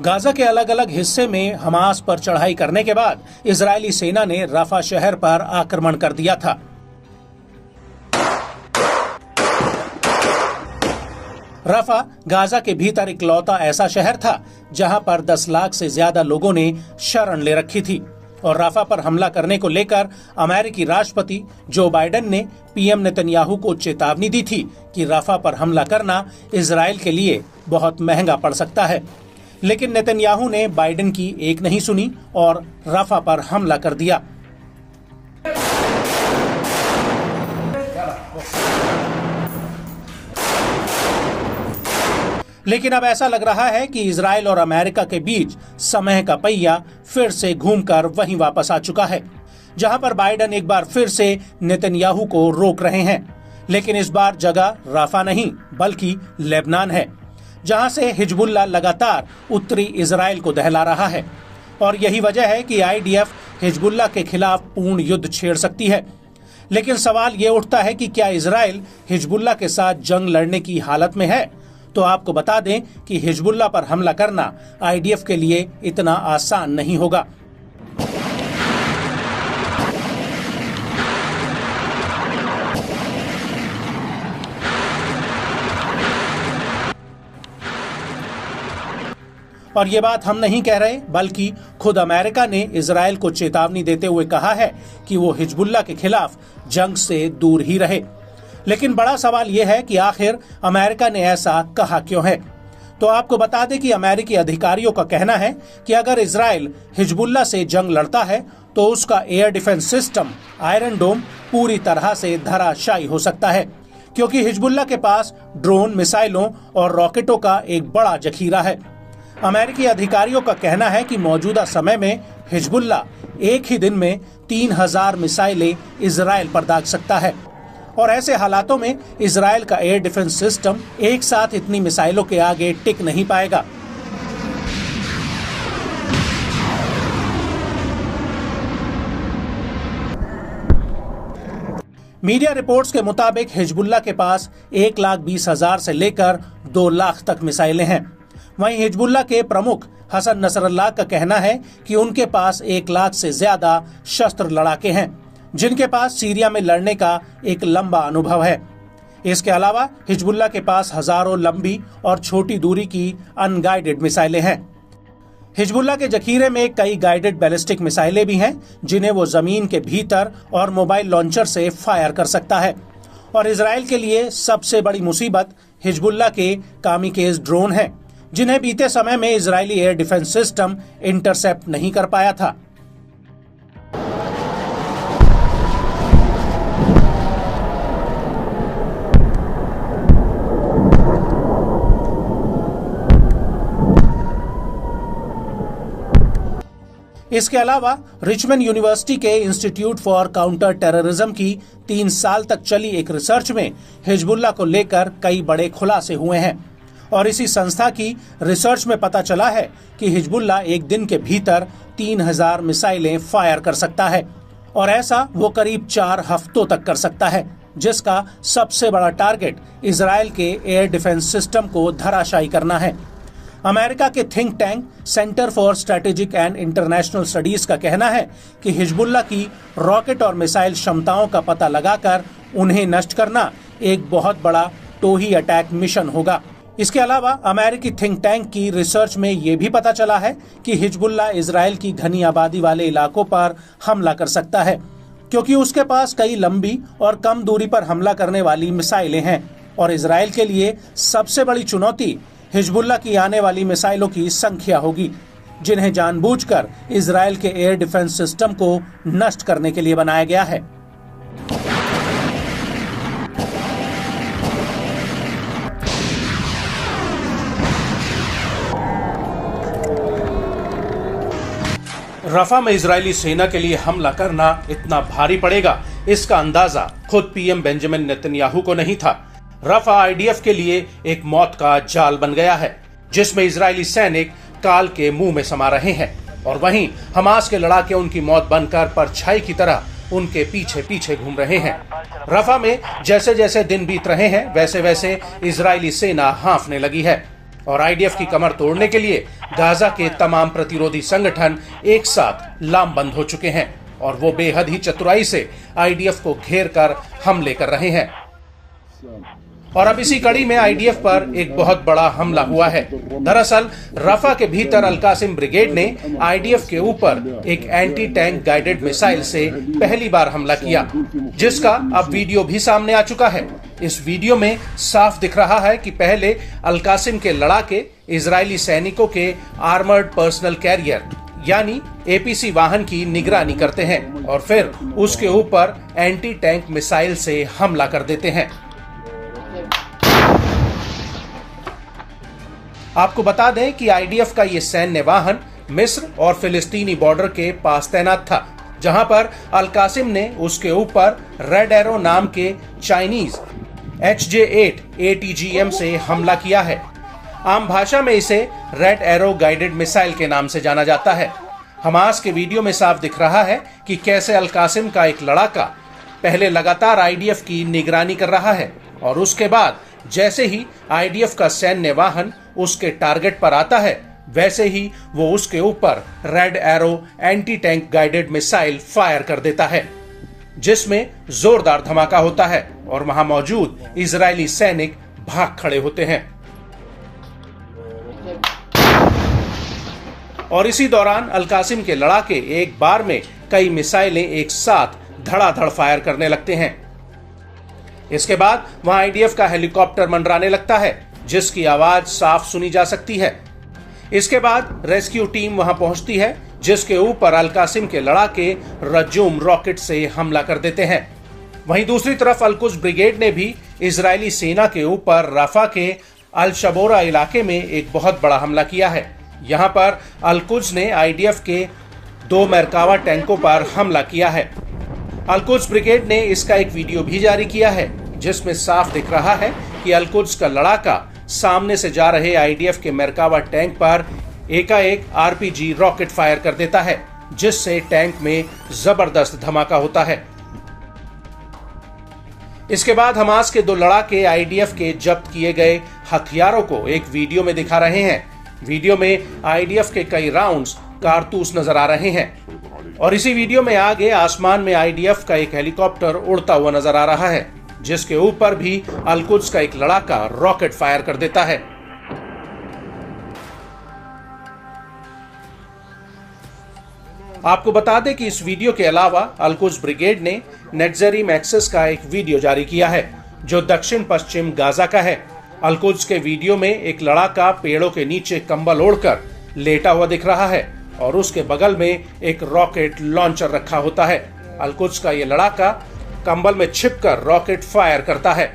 Gaza के अलग अलग हिस्से में हमास पर चढ़ाई करने के बाद इजरायली सेना ने रफा शहर पर आक्रमण कर दिया था। रफा गाजा के भीतर इकलौता ऐसा शहर था जहां पर 10 लाख से ज्यादा लोगों ने शरण ले रखी थी और रफा पर हमला करने को लेकर अमेरिकी राष्ट्रपति जो बाइडेन ने पीएम नेतन्याहू को चेतावनी दी थी कि रफा पर हमला करना इजराइल के लिए बहुत महंगा पड़ सकता है। लेकिन नेतन्याहू ने बाइडेन की एक नहीं सुनी और रफा पर हमला कर दिया। लेकिन अब ऐसा लग रहा है कि इजराइल और अमेरिका के बीच समय का पहिया फिर से घूमकर वहीं वापस आ चुका है, जहां पर बाइडेन एक बार फिर से नेतन्याहू को रोक रहे हैं। लेकिन इस बार जगह रफा नहीं बल्कि लेबनान है, जहां से हिजबुल्लाह लगातार उत्तरी इजराइल को दहला रहा है और यही वजह है कि आईडीएफ हिजबुल्लाह के खिलाफ पूर्ण युद्ध छेड़ सकती है। लेकिन सवाल ये उठता है कि क्या इजराइल हिजबुल्लाह के साथ जंग लड़ने की हालत में है? तो आपको बता दें कि हिजबुल्लाह पर हमला करना आईडीएफ के लिए इतना आसान नहीं होगा। और ये बात हम नहीं कह रहे बल्कि खुद अमेरिका ने इजराइल को चेतावनी देते हुए कहा है कि वो हिजबुल्लाह के खिलाफ जंग से दूर ही रहे। लेकिन बड़ा सवाल ये है कि आखिर अमेरिका ने ऐसा कहा क्यों है? तो आपको बता दें कि अमेरिकी अधिकारियों का कहना है कि अगर इजराइल हिजबुल्लाह से जंग लड़ता है तो उसका एयर डिफेंस सिस्टम आयरन डोम पूरी तरह से धराशायी हो सकता है, क्योंकि हिजबुल्लाह के पास ड्रोन, मिसाइलों और रॉकेटों का एक बड़ा जखीरा है। अमेरिकी अधिकारियों का कहना है कि मौजूदा समय में हिजबुल्लाह एक ही दिन में 3000 मिसाइलें इजराइल पर दाग सकता है और ऐसे हालातों में इजराइल का एयर डिफेंस सिस्टम एक साथ इतनी मिसाइलों के आगे टिक नहीं पाएगा। मीडिया रिपोर्ट्स के मुताबिक हिजबुल्लाह के पास 1,20,000 से लेकर 2 लाख तक मिसाइलें हैं। वहीं हिजबुल्लाह के प्रमुख हसन नसरल्लाह का कहना है कि उनके पास 1 लाख से ज्यादा शस्त्र लड़ाके हैं, जिनके पास सीरिया में लड़ने का एक लंबा अनुभव है। इसके अलावा हिजबुल्लाह के पास हजारों लंबी और छोटी दूरी की अनगाइडेड मिसाइलें हैं। हिजबुल्लाह के जखीरे में कई गाइडेड बैलिस्टिक मिसाइलें भी हैं, जिन्हें वो जमीन के भीतर और मोबाइल लॉन्चर से फायर कर सकता है। और इजराइल के लिए सबसे बड़ी मुसीबत हिजबुल्लाह के कामिकेज ड्रोन हैं, जिन्हें बीते समय में Israeli air defence system intercept नहीं कर पाया था। इसके अलावा रिचमंड यूनिवर्सिटी के इंस्टीट्यूट फॉर काउंटर टेररिज्म की 3 साल तक चली एक रिसर्च में हिजबुल्लाह को लेकर कई बड़े खुलासे हुए हैं और इसी संस्था की रिसर्च में पता चला है कि हिजबुल्लाह एक दिन के भीतर 3000 मिसाइलें फायर कर सकता है और ऐसा वो करीब 4 हफ्तों तक कर सकता है, जिसका सबसे बड़ा टारगेट इजराइल के एयर डिफेंस सिस्टम को धराशायी करना है। अमेरिका के think tank centre for strategic and international studies का कहना है कि हिजबुल्लाह की रॉकेट और मिसाइल क्षमताओं का पता लगाकर उन्हें नष्ट करना एक बहुत बड़ा टोही अटैक मिशन होगा। इसके अलावा अमेरिकी थिंक टैंक की रिसर्च में ये भी पता चला है कि हिजबुल्लाह इजराइल की घनी आबादी वाले इलाकों पर हमला कर सकता है, क्योंकि उसके पास कई लंबी और कम दूरी पर हमला करने वाली मिसाइलें हैं और इजराइल के लिए सबसे बड़ी चुनौती हिजबुल्लाह की आने वाली मिसाइलों की संख्या होगी, जिन्हें जानबूझकर इजराइल के एयर डिफेंस सिस्टम को नष्ट करने के लिए बनाया गया है। रफा में इजरायली सेना के लिए हमला करना इतना भारी पड़ेगा, इसका अंदाजा खुद पीएम बेंजामिन नेतन्याहू को नहीं था। रफा आईडीएफ के लिए एक मौत का जाल बन गया है, जिसमें इजरायली सैनिक काल के मुंह में समा रहे हैं और वहीं हमास के लड़ाके उनकी मौत बनकर परछाई की तरह उनके पीछे पीछे घूम रहे हैं। रफा में जैसे जैसे दिन बीत रहे हैं वैसे वैसे इजरायली सेना हांफने लगी है और आईडीएफ की कमर तोड़ने के लिए गाजा के तमाम प्रतिरोधी संगठन एक साथ लामबंद हो चुके हैं और वो बेहद ही चतुराई से आईडीएफ को घेर कर हमले कर रहे हैं। और अब इसी कड़ी में आईडीएफ पर एक बहुत बड़ा हमला हुआ है। दरअसल रफा के भीतर अल-कासिम ब्रिगेड ने आईडीएफ के ऊपर एक एंटी टैंक गाइडेड मिसाइल से पहली बार हमला किया, जिसका अब वीडियो भी सामने आ चुका है। इस वीडियो में साफ दिख रहा है कि पहले अल-कासिम के लड़ाके इजरायली सैनिकों के आर्मर्ड पर्सनल कैरियर यानी एपीसी वाहन की निगरानी करते हैं और फिर उसके ऊपर एंटी टैंक मिसाइल से हमला कर देते हैं। आपको बता दें कि आईडीएफ का ये सैन्य वाहन मिस्र और फिलिस्तीनी बॉर्डर के पास तैनात था, जहां पर अल-कासिम ने उसके ऊपर रेड एरो नाम के चाइनीज HJ-8 ATGM से हमला किया है। आम भाषा में इसे रेड एरो गाइडेड मिसाइल के नाम से जाना जाता है। हमास के वीडियो में साफ दिख रहा है कि कैसे अल-कासिम का एक लड़ाका पहले लगातार आईडीएफ की निगरानी कर रहा है और उसके बाद जैसे ही आईडीएफ का सैन्य वाहन उसके टारगेट पर आता है, वैसे ही वो उसके ऊपर red arrow anti tank guided missile fire कर देता है, जिसमें जोरदार धमाका होता है और वहां मौजूद इजरायली सैनिक भाग खड़े होते हैं। और इसी दौरान अल-कासिम के लड़ाके एक बार में कई मिसाइलें एक साथ धड़ाधड़ फायर करने लगते हैं। इसके बाद वहां आईडीएफ का हेलीकॉप्टर मंडराने लगता है, जिसकी आवाज साफ सुनी जा सकती है। इसके बाद रेस्क्यू टीम वहां पहुंचती है, जिसके ऊपर अल-कासिम के लड़ाके रजूम रॉकेट से हमला कर देते हैं। वहीं दूसरी तरफ अल-कुद्स ब्रिगेड ने भी इजरायली सेना के ऊपर रफा के अल-शबोरा इलाके में एक बहुत बड़ा हमला किया है। यहां पर अल-कुद्स ने आईडीएफ के 2 मरकावा टैंकों पर हमला किया है। अल-कुद्स ब्रिगेड ने इसका एक वीडियो भी जारी किया है, जिसमें साफ दिख रहा है कि अल-कुद्स का लड़ाका सामने से जा रहे आईडीएफ के मरकावा टैंक पर एकाएक आरपीजी रॉकेट फायर कर देता है, जिससे टैंक में जबरदस्त धमाका होता है। इसके बाद हमास के 2 लड़ाके आईडीएफ के जब्त किए गए हथियारों को एक वीडियो में दिखा रहे हैं। वीडियो में आईडीएफ के कई राउंड्स कारतूस नजर आ रहे हैं और इसी वीडियो में आगे आसमान में आईडीएफ का एक हेलीकॉप्टर उड़ता हुआ नजर आ रहा है, जिसके ऊपर भी अल-कुद्स का एक लड़ाका रॉकेट फायर कर देता है। आपको बता दें कि इस वीडियो के अलावा अल-कुद्स ब्रिगेड ने नेटज़रीम एक्सेस का एक वीडियो जारी किया है, जो दक्षिण पश्चिम गाजा का है। अल-कुद्स के वीडियो में एक लड़ाका पेड़ों के नीचे कंबल ओढ़कर लेटा हुआ दिख रहा है और उसके बगल में एक रॉकेट लॉन्चर रखा होता है। अल-कुद्स का ये लड़ाका कंबल में छिपकर रॉकेट फायर करता है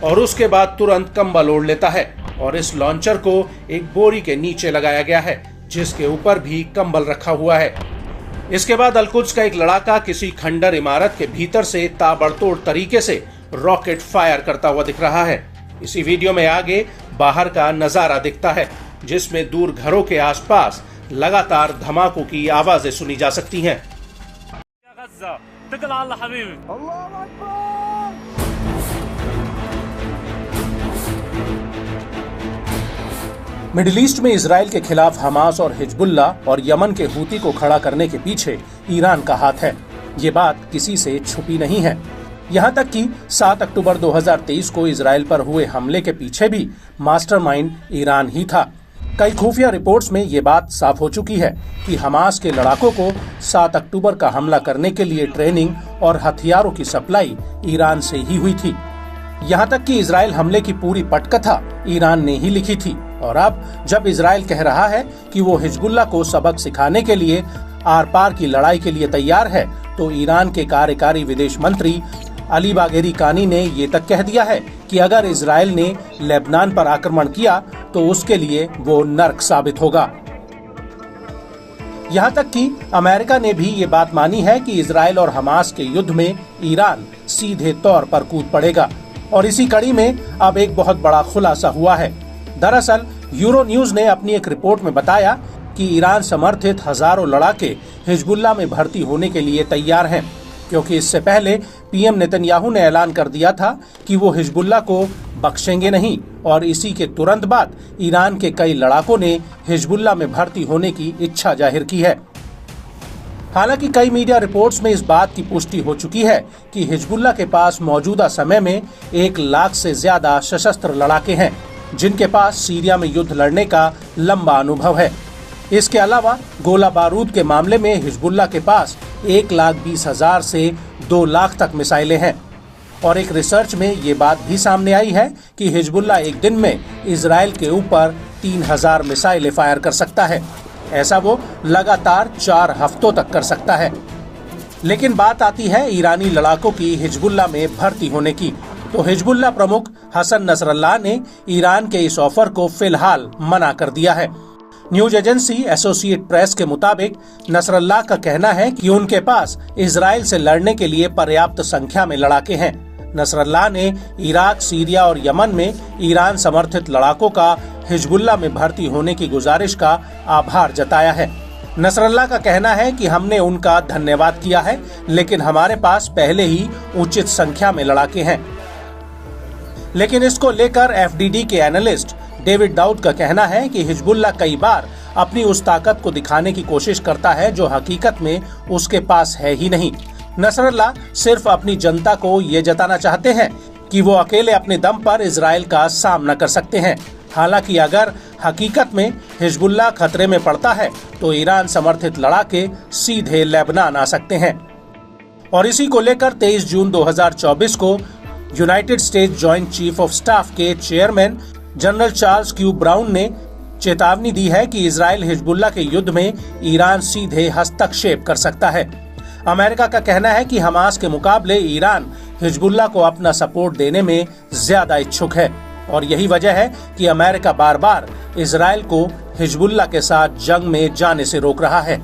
और उसके बाद तुरंत कंबल ओढ़ लेता है और इस लॉन्चर को एक बोरी के नीचे लगाया गया है, जिसके ऊपर भी कंबल रखा हुआ है। इसके बाद अल-कुद्स का एक लड़ाका किसी खंडर इमारत के भीतर से ताबड़तोड़ तरीके से रॉकेट फायर करता हुआ दिख रहा है। इसी वीडियो में आगे बाहर का नजारा दिखता है, जिसमें दूर घरों के आसपास लगातार धमाकों की आवाजें सुनी जा सकती हैं। मिडिल ईस्ट में इजराइल के खिलाफ हमास और हिजबुल्ला और यमन के हूती को खड़ा करने के पीछे ईरान का हाथ है। ये बात किसी से छुपी नहीं है। यहाँ तक कि 7 अक्टूबर 2023 को इजराइल पर हुए हमले के पीछे भी मास्टरमाइंड ईरान ही था। कई खुफिया रिपोर्ट्स में ये बात साफ हो चुकी है कि हमास के लड़ाकों को 7 अक्टूबर का हमला करने के लिए ट्रेनिंग और हथियारों की सप्लाई ईरान से ही हुई थी। यहाँ तक कि इजराइल हमले की पूरी पटकथा ईरान ने ही लिखी थी और अब जब इजराइल कह रहा है कि वो हिजबुल्ला को सबक सिखाने के लिए आर पार की लड़ाई के लिए तैयार है, तो ईरान के कार्यकारी विदेश मंत्री अली बाघेरी कानी ने ये तक कह दिया है कि अगर इजराइल ने लेबनान पर आक्रमण किया तो उसके लिए वो नर्क साबित होगा। यहाँ तक कि अमेरिका ने भी ये बात मानी है कि इजराइल और हमास के युद्ध में ईरान सीधे तौर पर कूद पड़ेगा और इसी कड़ी में अब एक बहुत बड़ा खुलासा हुआ है। दरअसल यूरो न्यूज ने अपनी एक रिपोर्ट में बताया कि ईरान समर्थित हजारों लड़ाके हिजबुल्ला में भर्ती होने के लिए तैयार हैं, क्योंकि इससे पहले पीएम नेतन्याहू ने ऐलान कर दिया था कि वो हिजबुल्ला को बख्शेंगे नहीं और इसी के तुरंत बाद ईरान के कई लड़ाकों ने हिजबुल्लाह में भर्ती होने की इच्छा जाहिर की है। हालांकि कई मीडिया रिपोर्ट्स में इस बात की पुष्टि हो चुकी है कि हिजबुल्लाह के पास मौजूदा समय में 1 लाख से ज्यादा सशस्त्र लड़ाके हैं, जिनके पास सीरिया में युद्ध लड़ने का लंबा अनुभव है। इसके अलावा गोला बारूद के मामले में हिजबुल्लाह के पास 1,20,000 से 2 लाख तक मिसाइलें हैं। और एक रिसर्च में ये बात भी सामने आई है कि हिजबुल्लाह एक दिन में इजराइल के ऊपर 3,000 मिसाइलें फायर कर सकता है। ऐसा वो लगातार 4 हफ्तों तक कर सकता है। लेकिन बात आती है ईरानी लड़ाकों की हिजबुल्लाह में भर्ती होने की, तो हिजबुल्लाह प्रमुख हसन नसरल्लाह ने ईरान के इस ऑफर को फिलहाल मना कर दिया है। न्यूज एजेंसी एसोसिएट प्रेस के मुताबिक नसरल्लाह का कहना है कि उनके पास इजराइल से लड़ने के लिए पर्याप्त संख्या में लड़ाके हैं। नसरल्लाह ने इराक, सीरिया और यमन में ईरान समर्थित लड़ाकों का हिजबुल्लाह में भर्ती होने की गुजारिश का आभार जताया है। नसरल्लाह का कहना है कि हमने उनका धन्यवाद किया है, लेकिन हमारे पास पहले ही उचित संख्या में लड़ाके हैं। लेकिन इसको लेकर एफडीडी के एनालिस्ट डेविड दाऊद का कहना है कि हिजबुल्लाह कई बार अपनी उस ताकत को दिखाने की कोशिश करता है जो हकीकत में उसके पास है ही नहीं। नसरल्लाह सिर्फ अपनी जनता को ये जताना चाहते हैं कि वो अकेले अपने दम पर इजराइल का सामना कर सकते हैं। हालांकि अगर हकीकत में हिजबुल्लाह खतरे में पड़ता है तो ईरान समर्थित लड़ाके सीधे लेबनान आ सकते हैं। और इसी को लेकर 23 जून 2024 को United States Joint Chief of Staff के chairman General Charles Q Brown ने चेतावनी दी है कि इजराइल हिजबुल्लाह के युद्ध में ईरान सीधे हस्तक्षेप कर सकता है। अमेरिका का कहना है कि हमास के मुकाबले ईरान हिजबुल्लाह को अपना सपोर्ट देने में ज्यादा इच्छुक है और यही वजह है कि अमेरिका बार बार इजराइल को हिजबुल्लाह के साथ जंग में जाने से रोक रहा है।